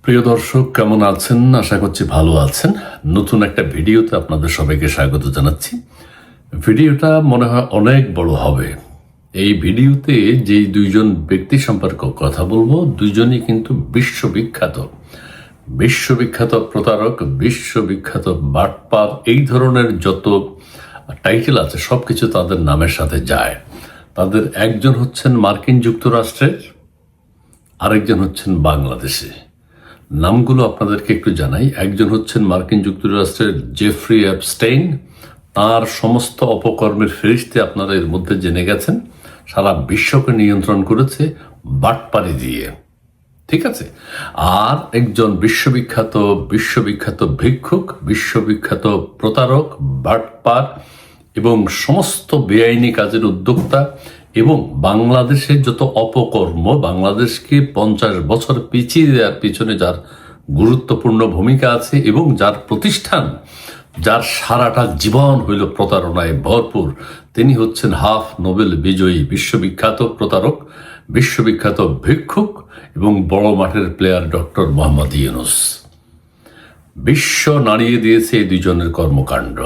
প্রিয় দর্শক, কেমন আছেন? আশা করছি ভালো আছেন। নতুন একটা ভিডিওতে আপনাদের সবাইকে স্বাগত জানাচ্ছি। ভিডিওটা মনে হয় অনেক বড় হবে। এই ভিডিওতে যে দুইজন ব্যক্তি সম্পর্কে কথা বলবো, দুইজনই কিন্তু বিশ্ববিখ্যাত বিশ্ববিখ্যাত প্রতারক, বিশ্ববিখ্যাত বাটপার। এই ধরনের যত টাইটেল আছে সবকিছু তাদের নামের সাথে যায়। তাদের একজন হচ্ছেন মার্কিন যুক্তরাষ্ট্রের, আরেকজন হচ্ছেন বাংলাদেশে। নামগুলো আপনাদেরকে একটু জানাই। একজন হচ্ছেন মার্কিন যুক্তরাষ্ট্রের জেফ্রি অ্যাপস্টেইন। তার সমস্ত অপকর্মের ফেরিস্তে আপনারা এর মধ্যে জেনে গেছেন। সারা বিশ্বকে নিয়ন্ত্রণ করেছে বাটপারি দিয়ে, ঠিক আছে। আর একজন বিশ্ববিখ্যাত ভিক্ষুক, বিশ্ববিখ্যাত প্রতারক, বাটপার এবং সমস্ত বেআইনি কাজের উদ্যোক্তা, এবং বাংলাদেশের যত অপকর্ম, বাংলাদেশকে 50 বছর পিছিয়ে দেওয়ার পিছনে যার গুরুত্বপূর্ণ ভূমিকা আছে এবং যার প্রতিষ্ঠান, যার সারাটা জীবন হইল প্রতারণায় ভরপুর, তিনি হচ্ছেন হাফ নোবেল বিজয়ী বিশ্ববিখ্যাত প্রতারক, বিশ্ববিখ্যাত ভিক্ষুক এবং বড় মাঠের প্লেয়ার ডক্টর মোহাম্মদ ইউনূস। বিশ্ব নাড়িয়ে দিয়েছে এই দুজনের কর্মকাণ্ড।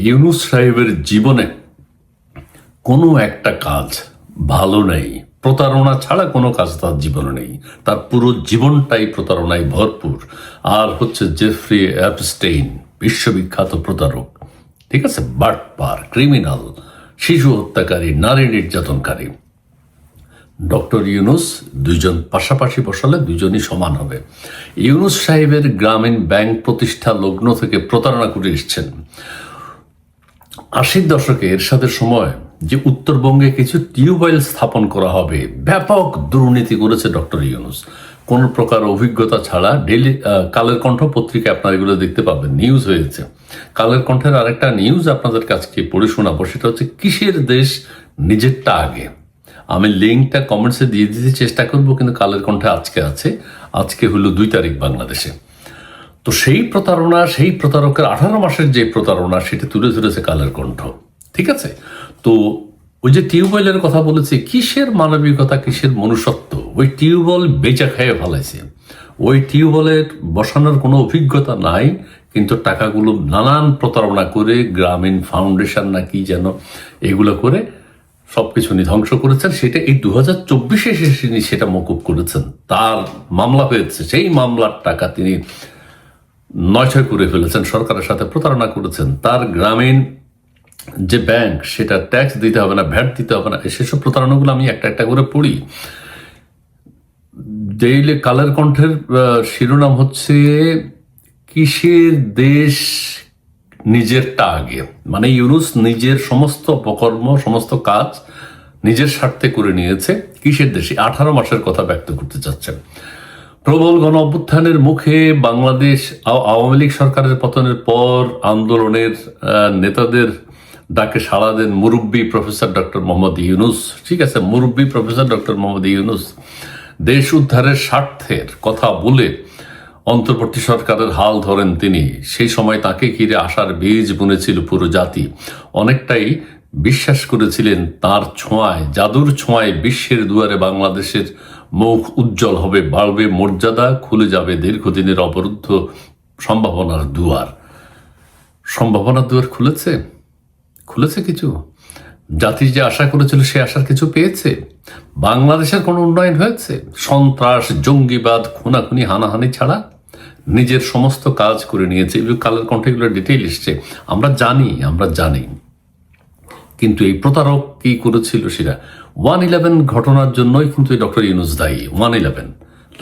ইউনূস সাহেবের জীবনে কোনো একটা কাজ ভালো নেই, প্রতারণা ছাড়া কোনো কাজ তার জীবনে নেই। তার পুরো জীবনটাই প্রতারণায় ভরপুর। আর হচ্ছে জেফ্রি অ্যাপস্টেইন, বিশ্ববিখ্যাত প্রতারক, ঠিক আছে, বাটপার, ক্রিমিনাল, শিশু হত্যাকারী, নারী নির্যাতনকারী। ডক্টর ইউনূস, দুইজন পাশাপাশি বসালে দুজনই সমান হবে। ইউনূস সাহেবের গ্রামীণ ব্যাংক প্রতিষ্ঠা লগ্ন থেকে প্রতারণা করে এসছেন। 80 দশকে এরশাদের সময় যে উত্তরবঙ্গে কিছু টিউবওয়েল স্থাপন করা হবে, ব্যাপক দুর্নীতি করেছে ডক্টর ইউনূস। কোন প্রকার অভিজ্ঞতা ছাড়া। ডেইলি কালের কণ্ঠ পত্রিকায় আপনারা এগুলো দেখতে পাবেন, নিউজ হয়েছে। কালের কণ্ঠের আরেকটা নিউজ আপনাদের কাছে পড়ে শোনাবো, সেটা হচ্ছে কিসের দেশ নিজেরটা আগে। আমি লিঙ্কটা কমেন্টসে দিয়ে দিতে চেষ্টা করবো, কিন্তু কালের কণ্ঠে আজকে আছে। আজকে হলো 2 তারিখ বাংলাদেশে। তো সেই প্রতারণা, সেই প্রতারকের 18 মাসের যে প্রতারণা, সেটা তুলে ধরেছে কালের কণ্ঠ, ঠিক আছে। তো ওই যে টিউবওয়েলের কথা বলেছে, কিসের মানবিকতা, কিসের মনুষ্যত্ব। ওই টিউবওয়েল বেচা খেয়ে ফেলাইছে। ওই টিউবওয়েলের বসানোর কোনো অভিজ্ঞতা নাই, কিন্তু টাকাগুলো নানান প্রতারণা করে, গ্রামীণ ফাউন্ডেশন না কি যেন, এগুলো করে সবকিছু ধ্বংস করেছেন। সেটা এই 2024-এ তিনি সেটা মকুব করেছেন। তার মামলা হয়েছে, সেই মামলার টাকা তিনি নয়ছয় করে ফেলেছেন, সরকারের সাথে প্রতারণা করেছেন। তার গ্রামীণ যে ব্যাংক, সেটা ট্যাক্স দিতে হবে না, ভ্যাট দিতে হবে না। সেসব প্রতারণাগুলো আমি একটা একটা করে পড়ি। ডেইলি কালের কণ্ঠের শিরোনাম হচ্ছে কিসের দেশ নিজেরটা আগে। মানে ইউনূস নিজের সমস্ত অপকর্ম, সমস্ত কাজ নিজের স্বার্থে করে নিয়েছে। কিসের দেশে 18 মাসের কথা ব্যক্ত করতে চাচ্ছেন। প্রবল গণ অভ্যুত্থানের মুখে বাংলাদেশ আওয়ামী লীগ সরকারের পতনের পর আন্দোলনের নেতাদের ডাকে সাড়া দেন মুরব্বী প্রফেসর ডক্টর মোহাম্মদ ইউনূস, ঠিক আছে। মুরব্বী প্রফেসর ডক্টর মোহাম্মদ ইউনূস দেশ উদ্ধারের স্বার্থের কথা বলে অন্তর্বর্তী সরকারের হাল ধরেন তিনি। সেই সময় তাকে ঘিরে আশার বীজ বুনেছিল পুরো জাতি। অনেকটাই বিশ্বাস করেছিলেন তার ছোঁয়ায়, জাদুর ছোঁয়ায় বিশ্বের দুয়ারে বাংলাদেশের মুখ উজ্জ্বল হবে, বাড়বে মর্যাদা, খুলে যাবে দীর্ঘদিনের অবরুদ্ধ সম্ভাবনার দুয়ার। সম্ভাবনার দুয়ার খুলেছে কিছু। জাতি যে আশা করেছিল, সে আশার কিছু পেয়েছে। বাংলাদেশের কোনো উন্নয়ন হয়েছে? সন্ত্রাস, জঙ্গিবাদ, খুনাখুনি, হানাহানি ছাড়া নিজের সমস্ত কাজ করে নিয়েছে। কালের কণ্ঠে এগুলো ডিটেইল এসছে, আমরা জানি। কিন্তু এই প্রতারক কি করেছিল সেটা 1/11 ঘটনার জন্যই কিন্তু ডক্টর ইউনূস দায়ী। 1/11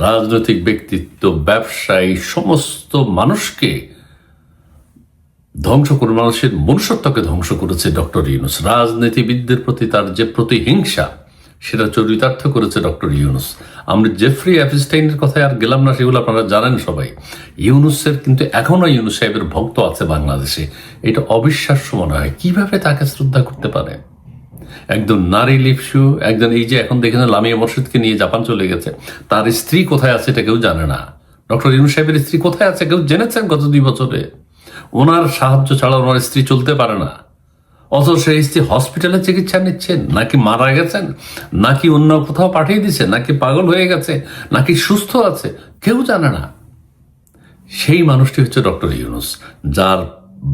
রাজনৈতিক ব্যক্তিত্ব, ব্যবসায়ী, সমস্ত মানুষকে ধ্বংস করে, মানুষের মনুষ্যত্বকে ধ্বংস করেছে ডক্টর ইউনূস। রাজনীতিবিদদের প্রতি তার যে প্রতিহিংসা, সেটা চরিতার্থ করেছে ডক্টর ইউনূস। আমরা জেফ্রি অ্যাপস্টেইনের কথায় আর গেলাম না, সেগুলো আপনারা জানেন সবাই। ইউনূসের কিন্তু এখনো ইউনূস সাহেবের ভক্ত আছে বাংলাদেশে। এটা অবিশ্বাস্য মনে হয়, কিভাবে তাকে শ্রদ্ধা করতে পারে একজন নারী লিপসু, একজন। এই যে এখন দেখেন লামিয়া মোর্শেদকে নিয়ে জাপান চলে গেছে, তার স্ত্রী কোথায় আছে এটা কেউ জানে না। ডক্টর ইউনূস সাহেবের স্ত্রী কোথায় আছে কেউ জেনেছেন গত 2 বছরে? ওনার সাহায্য ছাড়া ওনার স্ত্রী চলতে পারে না। অথচ সেই স্ত্রী হসপিটালে চিকিৎসা নিচ্ছেন, নাকি মারা গেছেন, নাকি অন্য কোথাও পাঠিয়ে দিচ্ছে, নাকি পাগল হয়ে গেছে, নাকি সুস্থ আছে, কেউ জানে না। সেই মানুষটি হচ্ছে ডক্টর ইউনূস, যার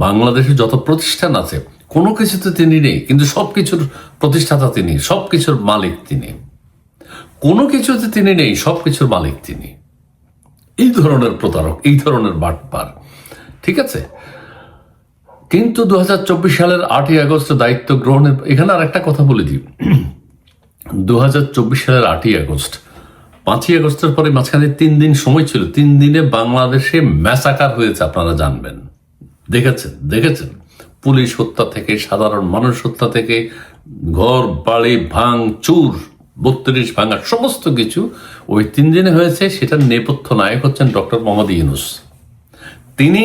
বাংলাদেশে যত প্রতিষ্ঠান আছে কোনো কিছুতে তিনি নেই, কিন্তু সবকিছুর প্রতিষ্ঠাতা তিনি, সবকিছুর মালিক তিনি। কোনো কিছুতে তিনি নেই, সবকিছুর মালিক তিনি। এই ধরনের প্রতারক, এই ধরনের বাটপার, ঠিক আছে। কিন্তু 2024 সালের 8ই আগস্ট দায়িত্ব গ্রহণের, এখানে আর একটা কথা বলে দিই, 2024 সালের 8ই আগস্ট, 5ই আগস্টের পরে মাঝখানে 3 দিন সময় ছিল। 3 দিনে বাংলাদেশে ম্যাসাকার হয়েছে, আপনারা জানবেন, দেখেছেন। পুলিশ হত্যা থেকে, সাধারণ মানুষ হত্যা থেকে, ঘর বাড়ি ভাঙচুর, 32 ভাঙা, সমস্ত কিছু ওই 3 দিনে হয়েছে। সেটার নেপথ্য নায়ক হচ্ছেন ডক্টর মোহাম্মদ ইউনূস। তিনি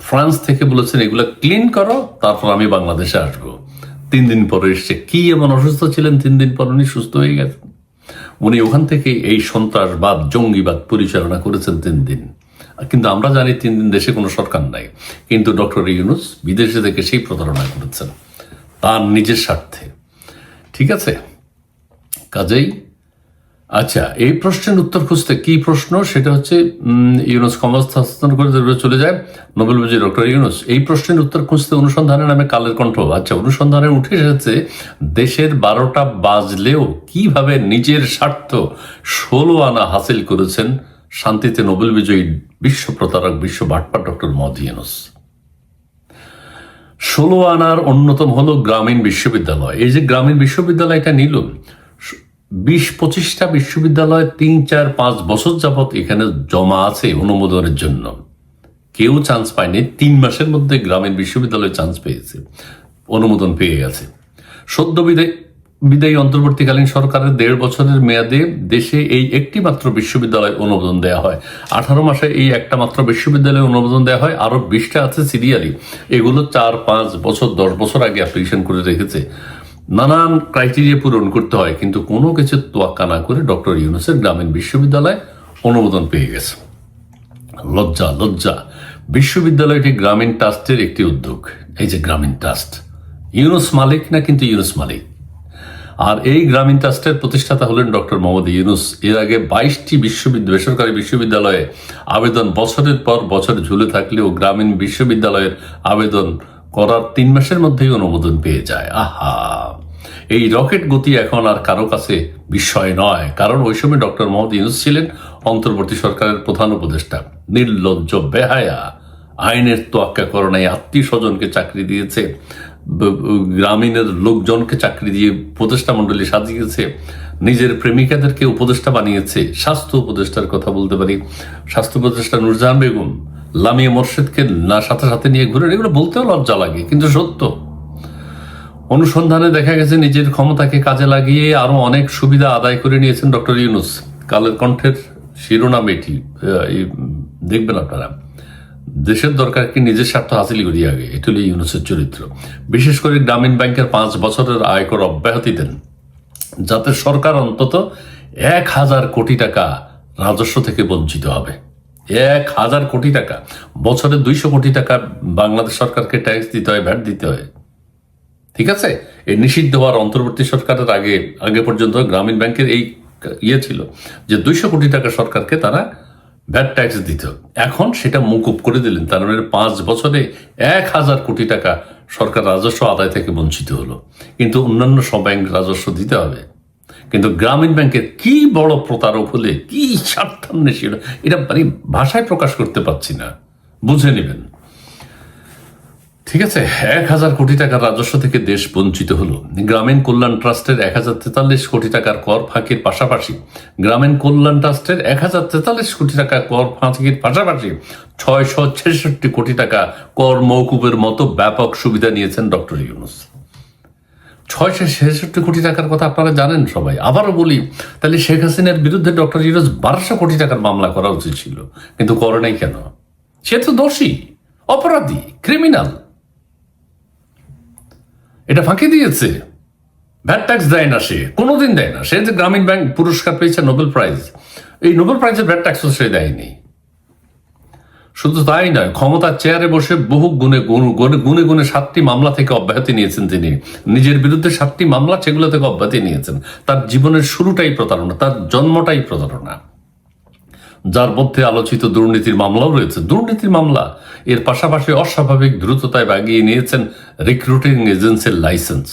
ফ্রান্স থেকে বলেছেন এগুলো ক্লিন করো, তারপর আমি বাংলাদেশে আসবো। 3 দিন পরে এসছে। কি এমন অসুস্থ ছিলেন 3 দিন পর উনি সুস্থ হয়ে গেছেন? উনি ওখান থেকে এই সন্ত্রাসবাদ, জঙ্গিবাদ পরিচালনা করেছেন 3 দিন। কিন্তু আমরা জানি 3 দিন দেশে কোনো সরকার নাই, কিন্তু ডক্টর ইউনূস বিদেশে থেকে সেই প্রতারণা করেছেন তার নিজের স্বার্থে, ঠিক আছে। কাজেই আচ্ছা, এই প্রশ্নের উত্তর খুঁজতে, কি প্রশ্ন সেটা হচ্ছে, ইউনূস ক্ষমতা হস্তান্তর করে চলে যায় নোবেল বিজয়ী ডক্টর ইউনূস। এই প্রশ্নের উত্তর খুঁজতে অনুসন্ধানের নামে কালের কণ্ঠ। আচ্ছা, অনুসন্ধানে উঠে এসেছে দেশের 12টা বাজলেও কিভাবে নিজের স্বার্থ 16 আনা হাসিল করেছেন শান্তিতে নোবেল বিজয়ী বিশ্ব প্রতারক, বিশ্ব বাটপার ডক্টর মোহাম্মদ ইউনূস। 16 আনার অন্যতম হলো গ্রামীণ বিশ্ববিদ্যালয়। এই যে গ্রামীণ বিশ্ববিদ্যালয়টা নিল, 20-25টা বিশ্ববিদ্যালয় 3-4-5 বছর যাবৎ এখানে জমা আছে অনুমোদনের জন্য, কেউ চান্স পায়নি। 3 মাসের মধ্যে গ্রামীণ বিশ্ববিদ্যালয় চান্স পেয়েছে, অনুমোদন পেয়ে গেছে। সদ্য বিদায়ী অন্তর্বর্তীকালীন সরকারের 1.5 বছরের মেয়াদে দেশে এই একটি মাত্র বিশ্ববিদ্যালয় অনুমোদন দেওয়া হয়। 18 মাসে এই একটা মাত্র বিশ্ববিদ্যালয়ে অনুমোদন দেওয়া হয়। আরো 20টা আছে সিরিয়ালি, এগুলো 4-5 বছর 10 বছর আগে অ্যাপ্লিকেশন করে রেখেছে। নানান ক্রাইটেরিয়া পূরণ করতে হয়, কিন্তু কোনো কিছু তোয়াক্কা না করে ডক্টর ইউনূসের গ্রামীণ বিশ্ববিদ্যালয় অনুমোদন পেয়ে গেছে। লজ্জা। বিশ্ববিদ্যালয়টি গ্রামীণ ট্রাস্টের একটি উদ্যোগ। এই যে গ্রামীণ ট্রাস্ট, ইউনূস মালিক না, কিন্তু ইউনূস মালিক। আর এই গ্রামীণ ট্রাস্টের প্রতিষ্ঠাতা হলেন ডক্টর মোহাম্মদ ইউনূস। এর আগে 22টি বেসরকারি বিশ্ববিদ্যালয়ে আবেদন বছরের পর বছর ঝুলে থাকলেও গ্রামীণ বিশ্ববিদ্যালয়ের আবেদন করার 3 মাসের মধ্যেই অনুমোদন পেয়ে যায়। আহা, এই রকেট গতি এখন আর কারো কাছে বিস্ময় নয়, কারণ ওই সময় ডক্টর মোহাম্মদ ইউনূস ছিলেন অন্তর্বর্তী সরকারের প্রধান উপদেষ্টা। নির্লজ্জ, বেহায়া, আইনের তোয়াক্কা করে নাই, আত্মীয় স্বজনকে চাকরি দিয়েছে, গ্রামীণের লোকজনকে চাকরি দিয়ে উপদেষ্টা মন্ডলী সাজিয়েছে, নিজের প্রেমিকাদেরকে উপদেষ্টা বানিয়েছে। স্বাস্থ্য উপদেষ্টার কথা বলতে পারি, স্বাস্থ্য উপদেষ্টা নূরজাহান বেগম, লামিয়া মোর্শেদকে না সাথে নিয়ে ঘুরে, এগুলো বলতেও লজ্জা লাগে, কিন্তু সত্য। অনুসন্ধানে দেখা গেছে নিজের ক্ষমতাকে কাজে লাগিয়ে আরো অনেক সুবিধা আদায় করে নিয়েছেন ডক্টর ইউনূস। কালের কণ্ঠের শিরোনাম এটি, দেখবেন আপনারা। দেশের দরকার কি নিজের স্বার্থ হাসিল করি আগে, এটা হলো ইউনূসের চরিত্র। বিশেষ করে গ্রামীণ ব্যাংকের 5 বছরের আয়কর অব্যাহতি দেন, যাতে সরকার অন্তত 1000 কোটি টাকা রাজস্ব থেকে বঞ্চিত হবে। 1000 কোটি টাকা, বছরে 200 কোটি টাকা বাংলাদেশ সরকারকে ট্যাক্স দিতে হয়, ভ্যাট দিতে হয়, ঠিক আছে। এই নিষিদ্ধ হওয়ার অন্তর্বর্তী সরকারের আগে পর্যন্ত গ্রামীণ ব্যাংকের এই ছিল যে 200 কোটি টাকা সরকারকে তারা ভ্যাট ট্যাক্স দিত। এখন সেটা মকুব করে দিলেন, তার মানে 5 বছরে 1000 কোটি টাকা সরকার রাজস্ব আদায় থেকে বঞ্চিত হলো। কিন্তু অন্যান্য সব ব্যাংক রাজস্ব দিতে হবে, কিন্তু গ্রামীণ ব্যাংকের কি বড় প্রতারক হলে, কি স্বার্থান্বেষী, এটা মানে ভাষায় প্রকাশ করতে পারছি না, বুঝে নেবেন, ঠিক আছে। 1000 কোটি টাকার রাজস্ব থেকে দেশ বঞ্চিত হলো। গ্রামীণ কল্যাণ ট্রাস্টের 1043 কোটি টাকার কর ফাঁকির পাশাপাশি 666 কোটি টাকা কর মওকুফের মতো ব্যাপক সুবিধা নিয়েছেন ডক্টর ইউনূস। 666 কোটি টাকার কথা আপনারা জানেন সবাই। আবারও বলি, তাহলে শেখ হাসিনার বিরুদ্ধে ডক্টর ইউনূস 1200 কোটি টাকার মামলা করা উচিত ছিল, কিন্তু করে নাই কেন? সে তো দোষী, অপরাধী, ক্রিমিনাল, এটা ফাঁকি দিয়েছে। ভ্যাট ট্যাক্স দেয় না, সে কোনোদিন দেয় না। সে যে গ্রামীণ ব্যাংক পুরস্কার পেয়েছে নোবেল প্রাইজ, এই নোবেল প্রাইজের ভ্যাট ট্যাক্সও সে দেয়নি। শুধু তাই নয়, ক্ষমতার চেয়ারে বসে বহু গুণে গুণে গুণে 7টি মামলা থেকে অব্যাহতি নিয়েছেন তিনি। নিজের বিরুদ্ধে 7টি মামলা, সেগুলো থেকে অব্যাহতি নিয়েছেন। তার জীবনের শুরুটাই প্রতারণা, তার জন্মটাই প্রতারণা, যার মধ্যে আলোচিত দুর্নীতির মামলাও রয়েছে। দুর্নীতির মামলা, এর পাশাপাশি অস্বাভাবিক দ্রুততায় বাগিয়ে নিয়েছেন রিক্রুটিং এজেন্সির লাইসেন্স।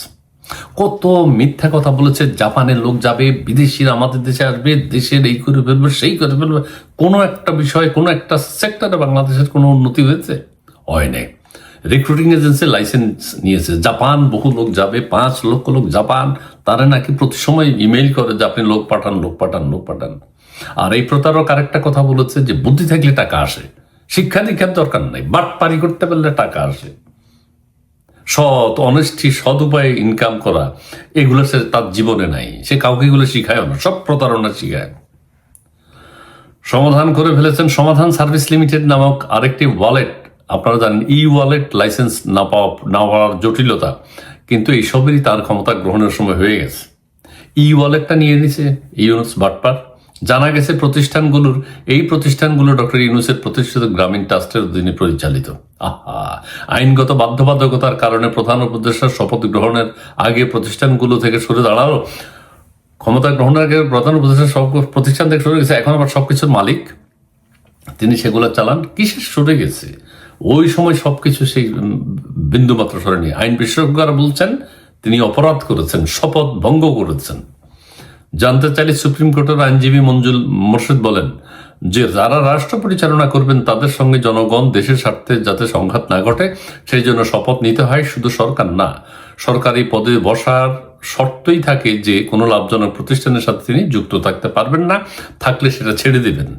কত মিথ্যা কথা বলেছে, জাপানের লোক যাবে, বিদেশিরা আমাদের দেশে আসবে, দেশের এই করে ফেলবে, সেই করে ফেলবে। কোনো একটা বিষয়ে, কোনো একটা সেক্টরে বাংলাদেশের কোনো উন্নতি হয়েছে? হয় নাই। রিক্রুটিং এজেন্সির লাইসেন্স নিয়েছে, জাপান বহু লোক যাবে, 5 লক্ষ লোক জাপান, তারা নাকি প্রতি সময় ইমেইল করে যে আপনি লোক পাঠান, লোক পাঠান, লোক পাঠান। আর এই প্রতারক আরেকটা কথা বলেছে যে বুদ্ধি থাকলে টাকা আসে, শিক্ষা দীক্ষার দরকার নাই, বাটপারি করতে পারলে টাকা আসে। সৎ অনেস্টি, সৎ উপায়ে ইনকাম করা, এগুলো সে তার জীবনে নাই, সে কাউকে এগুলো শিখায়ও না, সব প্রতারণা শিখায়। সমাধান করে ফেলেছেন সমাধান সার্ভিস লিমিটেড নামক আরেকটি ওয়ালেট। আপনারা জানেন ই ওয়ালেট লাইসেন্স না পাওয়ার জটিলতা, কিন্তু এইসবেরই তার ক্ষমতা গ্রহণের সময় হয়ে গেছে। ই ওয়ালেটটা নিয়ে নিছে ইউনুস বাটপার। জানা গেছে এই প্রতিষ্ঠানগুলো ডক্টর ইউনুসের প্রতিষ্ঠিত গ্রামীণ ট্রাস্টের অধীনে পরিচালিত। আইনগত বাধ্যবাধকতার কারণে প্রধান উপদেষ্টার শপথ গ্রহণের আগে প্রতিষ্ঠানগুলো থেকে সরে দাঁড়ালো। ক্ষমতা গ্রহণের আগে প্রধান উপদেষ্টার সব প্রতিষ্ঠান থেকে সরে গেছে, এখন আবার সবকিছুর মালিক তিনি, সেগুলো চালান। কিসের সরে গেছে? ওই সময় সবকিছু সেই বিন্দুমাত্র সরেনি। আইন বিশেষজ্ঞরা বলছেন তিনি অপরাধ করেছেন, শপথ ভঙ্গ করেছেন। জানতে চাইলে সুপ্রিম কোর্টের আইনজীবী মঞ্জুল মোর্শেদ বলেন যে যারা রাষ্ট্র পরিচালনা করবেন তাদের সঙ্গে জনগণ, দেশের স্বার্থে যাতে সংঘাত না ঘটে সেই জন্য শপথ নিতে হয়। শুধু সরকার না, সরকারি পদে বসার শর্তই থাকে যে কোনো লাভজনক প্রতিষ্ঠানের সাথে তিনি যুক্ত থাকতে পারবেন না, থাকলে সেটা ছেড়ে দিবেন।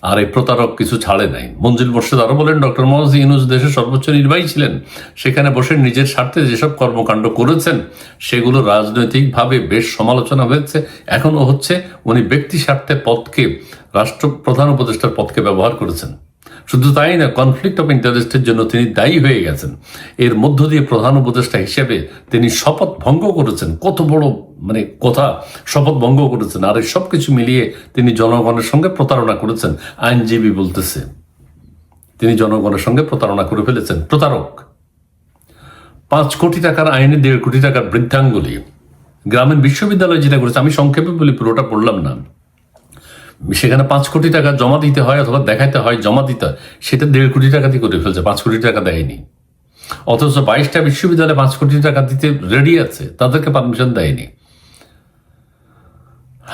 আর এই প্রতারক কিছু ছাড়ে নাই। মঞ্জুল মোর্শেদ আরো বলেন, ডক্টর মোহাম্মদ ইউনূস দেশের সর্বোচ্চ নির্বাহী ছিলেন, সেখানে বসে নিজের স্বার্থে যেসব কর্মকাণ্ড করেছেন সেগুলো রাজনৈতিকভাবে বেশ সমালোচনা হয়েছে, এখনো হচ্ছে। উনি ব্যক্তি স্বার্থে পদকে, রাষ্ট্র প্রধান উপদেষ্টার পদকে ব্যবহার করেছেন। শুধু তাই না, কনফ্লিক্ট অফ ইন্টারেস্টের জন্য তিনি দায়ী হয়ে গেছেন। এর মধ্য দিয়ে প্রধান উপদেষ্টা হিসেবে তিনি শপথ ভঙ্গ করেছেন। কত বড় কথা, শপথ ভঙ্গ করেছেন। আর এই সব কিছু মিলিয়ে তিনি জনগণের সঙ্গে প্রতারণা করেছেন। আইনজীবী বলতেছে তিনি জনগণের সঙ্গে প্রতারণা করে ফেলেছেন। প্রতারক। 5 কোটি টাকার আইনে 1.5 কোটি টাকার বৃদ্ধাঙ্গুলি। গ্রামীণ বিশ্ববিদ্যালয় যেটা করেছে, আমি সংক্ষেপে বলি, পুরোটা পড়লাম না। সেখানে 5 কোটি টাকা জমা দিতে হয় অথবা দেখাইতে হয়, জমা দিতে হয়, সেটা 1.5 কোটি টাকা দিয়ে করে ফেলছে। 5 কোটি টাকা দেয়নি। অথচ 22টা বিশ্ববিদ্যালয়ে 5 কোটি টাকা দিতে রেডি আছে, তাদেরকে পারমিশন দেয়নি।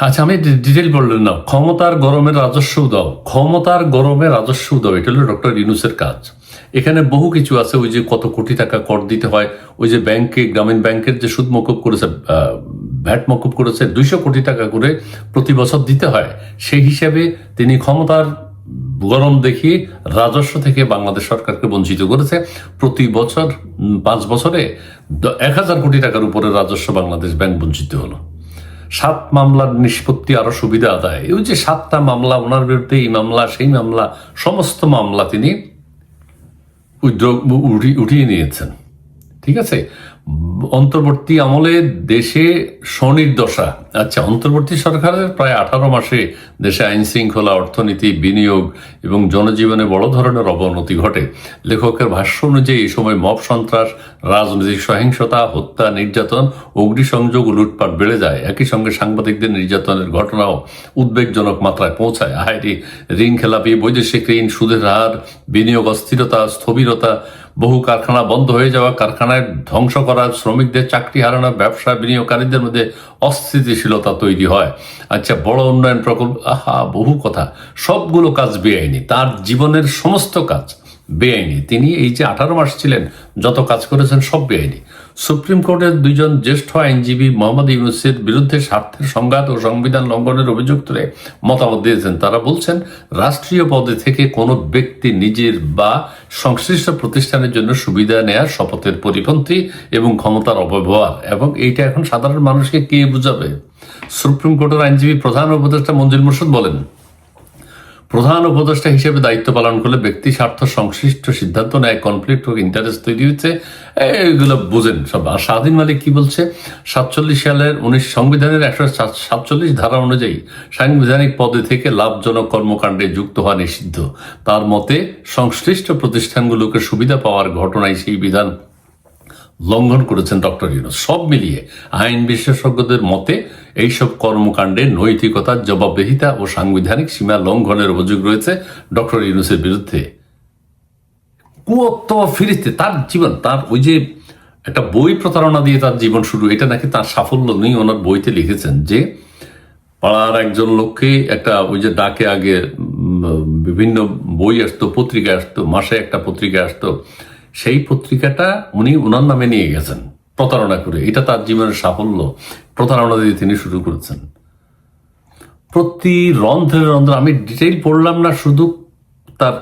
আচ্ছা, আমি ডিটেল বললেন না। ক্ষমতার গরমে রাজস্ব দাও, ক্ষমতার গরমে রাজস্ব দাও, এটা হলো ডক্টর ইউনূসের কাজ। এখানে বহু কিছু আছে। ওই যে কত কোটি টাকা কর দিতে হয়, ওই যে ব্যাংকে, গ্রামীণ ব্যাংকের যে সুদ মকুব করেছে, ভ্যাট মকুব করেছে, 200 কোটি টাকা করে প্রতি বছর দিতে হয়। সেই হিসাবে তিনি ক্ষমতার গরম দেখিয়ে রাজস্ব থেকে বাংলাদেশ সরকারকে বঞ্চিত করেছে। প্রতি বছর 5 বছরে 1000 কোটি টাকার উপরে রাজস্ব বাংলাদেশ ব্যাংক বঞ্চিত হলো। 7 মামলার নিষ্পত্তি আরো সুবিধা আদায়। ওই যে 7টা মামলা, ওনার বিরুদ্ধে এই মামলা, সেই মামলা, সমস্ত মামলা তিনি উঠিয়ে নিয়েছেন। ঠিক আছে। অন্তর্বর্তী আমলে দেশে স্বনির্দশা। আচ্ছা, অন্তর্বর্তী সরকারের প্রায় 18 মাসে দেশে আইন শৃঙ্খলা, অর্থনীতি, বিনিয়োগ এবং জনজীবনে বড় ধরনের অবনতি ঘটে। লেখকের ভাষ্য অনুযায়ী এই সময় মব সন্ত্রাস, রাজনৈতিক সহিংসতা, হত্যা, নির্যাতন, অগ্নিসংযোগ ও লুটপাট বেড়ে যায়। একই সঙ্গে সাংবাদিকদের নির্যাতনের ঘটনাও উদ্বেগজনক মাত্রায় পৌঁছায়। ঋণ খেলাপি, বৈদেশিক ঋণ, সুদের হার, বিনিয়োগ অস্থিরতা, স্থবিরতা, বহু কারখানা বন্ধ হয়ে যাওয়া, কারখানায় ধ্বংস করা, শ্রমিকদের চাকরি হারানো, ব্যবসা, বিনিয়োগকারীদের মধ্যে অস্থিতিশীলতা তৈরি হয়। আচ্ছা, বড় উন্নয়ন প্রকল্প, বহু কথা, সবগুলো কাজ বেআইনি। তার জীবনের সমস্ত কাজ বেআইনি। তিনি এই যে 18 মাস ছিলেন, যত কাজ করেছেন সব বেআইনি। সুপ্রিম কোর্টের 2 জন জ্যেষ্ঠ আইনজীবী মোহাম্মদ ইউনূসের বিরুদ্ধে স্বার্থের সংঘাত ও সংবিধান লঙ্ঘনের অভিযোগ তুলে মতামত দিয়েছেন। তারা বলছেন, রাষ্ট্রীয় পদে থেকে কোনো ব্যক্তি নিজের বা সংশ্লিষ্ট প্রতিষ্ঠানের জন্য সুবিধা নেয়ার শপথের পরিপন্থী এবং ক্ষমতার অপব্যবহার, এবং এইটা এখন সাধারণ মানুষকে কে বুঝাবে? সুপ্রিম কোর্টের আইনজীবী প্রধান উপদেষ্টা মঞ্জুল মোর্শেদ বলেন, প্রধান উপদেষ্টা হিসেবে দায়িত্ব পালন করলে ব্যক্তি স্বার্থ সংশ্লিষ্ট সিদ্ধান্ত নেয়, কনফ্লিক্ট অফ ইন্টারেস্ট তৈরি হচ্ছে, এইগুলো বুঝেন সব। আর স্বাধীন মালিক কি বলছে? 47 সালের 19 সংবিধানের 147 ধারা অনুযায়ী সাংবিধানিক পদে থেকে লাভজনক কর্মকাণ্ডে যুক্ত হওয়া নিষিদ্ধ। তার মতে সংশ্লিষ্ট প্রতিষ্ঠানগুলোকে সুবিধা পাওয়ার ঘটনায় সেই বিধান লঙ্ঘন করেছেন ডক্টর ইউনূস। সব মিলিয়ে আইন বিশেষজ্ঞদের মতে এইসব কর্মকাণ্ডে নৈতিকতার জবাবদিহিতা ও সাংবিধানিক সীমা লঙ্ঘনের অভিযোগ রয়েছে ডক্টর ইউনূসের বিরুদ্ধে। কুয়ত্ত ফিরিতে তার জীবন, তার ওই যে একটা বই প্রতারণা দিয়ে তার জীবন শুরু, এটা নাকি তার সাফল্য নেই। ওনার বইতে লিখেছেন যে পাড়ার একজন লোককে একটা ওই যে ডাকে আগে বিভিন্ন বই আসতো, পত্রিকা আসতো, মাসে একটা পত্রিকা আসতো, সেই পত্রিকাটা উনি ওনার নামে নিয়ে গেছেন প্রতারণা করে। এটা তার জীবনের সাফল্য, প্রতারণা দিয়ে তিনি শুরু করেছেন। প্রতি রন্ধ্রে রন্ধ্রে আমি ডিটেইল পড়লাম না, শুধু তার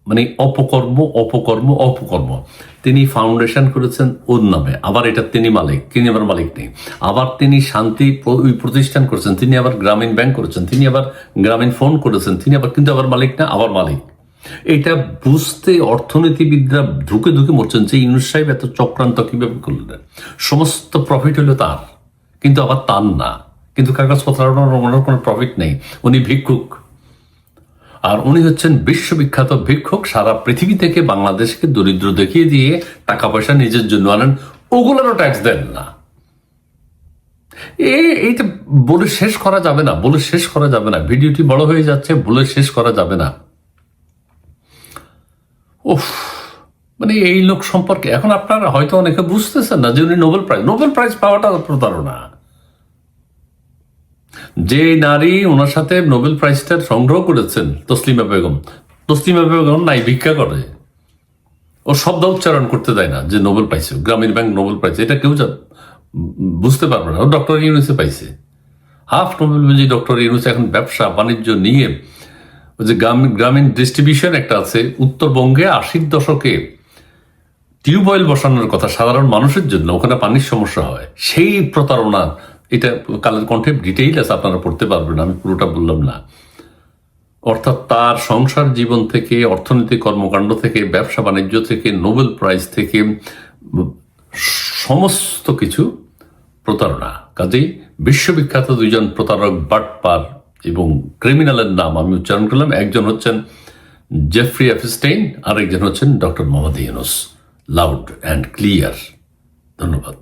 মানে অপকর্ম অপকর্ম অপকর্ম। তিনি ফাউন্ডেশন করেছেন ওর নামে, আবার এটা তিনি মালিক, তিনি আবার মালিক নেই। আবার তিনি শান্তি প্রতিষ্ঠান করেছেন, তিনি আবার গ্রামীণ ব্যাংক করেছেন, তিনি আবার গ্রামীণ ফোন করেছেন, তিনি আবার কিন্তু আবার মালিক না, আবার মালিক। এটা বুঝতে অর্থনীতিবিদরা ধুকে ধুকে মরছেন যে ইউনূস সাহেব এত চক্রান্ত কিভাবে করলেন। সমস্ত প্রফিট হলো তার, কিন্তু আবার তার না, কিন্তু কাগজপত্র ওনার কোনো প্রফিট নেই। উনি ভিক্ষুক, আর উনি হচ্ছেন বিশ্ববিখ্যাত ভিক্ষুক। সারা পৃথিবী থেকে বাংলাদেশকে দরিদ্র দেখিয়ে দিয়ে টাকা পয়সা নিজের জন্য আনেন, ওগুলোরও ট্যাক্স দেন না। এইটা বলে শেষ করা যাবে না, বলে শেষ করা যাবে না। ভিডিওটি বড় হয়ে যাচ্ছে, বলে শেষ করা যাবে না। উফ, মানে এই লোক সম্পর্কে এখন আপনারা হয়তো অনেকে বুঝতেছেন না যে উনি নোবেল প্রাইজ পাওয়াটা প্রতারণা। যে নারী ওনার সাথে নোবেল প্রাইজটা সংগ্রহ করেছেন, তসলিমা বেগম নাই, ভিক্ষা করে, ও শব্দ উচ্চারণ করতে দেয় না যে নোবেল পাইছে, গ্রামীণ ব্যাংক নোবেল পাইছে, এটা কেউ বুঝতে পারবে না। ও ডক্টর ইউনূসে পাইছে হাফ নোবেল বুঝি। ডক্টর ইউনূস এখন ব্যবসা বাণিজ্য নিয়ে, ওই যে গ্রামীণ ডিস্ট্রিবিউশন একটা আছে উত্তরবঙ্গে 80-র দশকে, টিউবওয়েল বসানোর কথা সাধারণ মানুষের জন্য, ওখানে পানির সমস্যা হয়, সেই প্রতারণা। এটা কালের কণ্ঠে ডিটেইল আছে, আপনারা পড়তে পারবেন, আমি পুরোটা বললাম না। অর্থাৎ তার সংসার জীবন থেকে, অর্থনৈতিক কর্মকাণ্ড থেকে, ব্যবসা বাণিজ্য থেকে, নোবেল প্রাইজ থেকে, সমস্ত কিছু প্রতারণা। কাজেই বিশ্ববিখ্যাত দুইজন প্রতারক, বাটপার এবং ক্রিমিনালের নাম আমি উচ্চারণ করলাম। একজন হচ্ছেন জেফ্রি এপস্টেইন, আর একজন হচ্ছেন doctor Mohammad Yunus. Loud and clear. ধন্যবাদ।